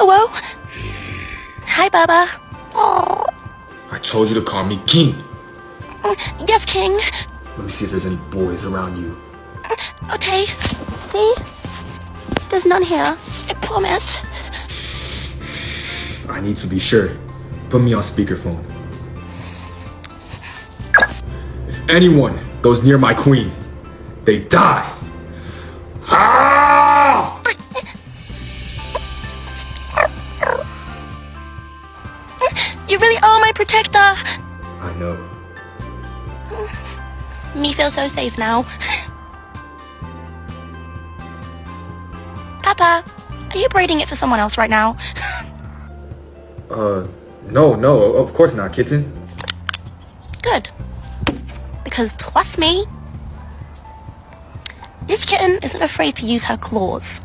Hello? Hi, Baba. Oh. I told you to call me King. Yes, King. Let me see if there's any boys around you. Okay. See? There's none here. I promise. I need to be sure. Put me on speakerphone. If anyone goes near my queen, they die. Ah! You really are my protector. I know. Me feel so safe now. Papa, are you braiding it for someone else right now? No, of course not, kitten. Good. Because trust me, this kitten isn't afraid to use her claws.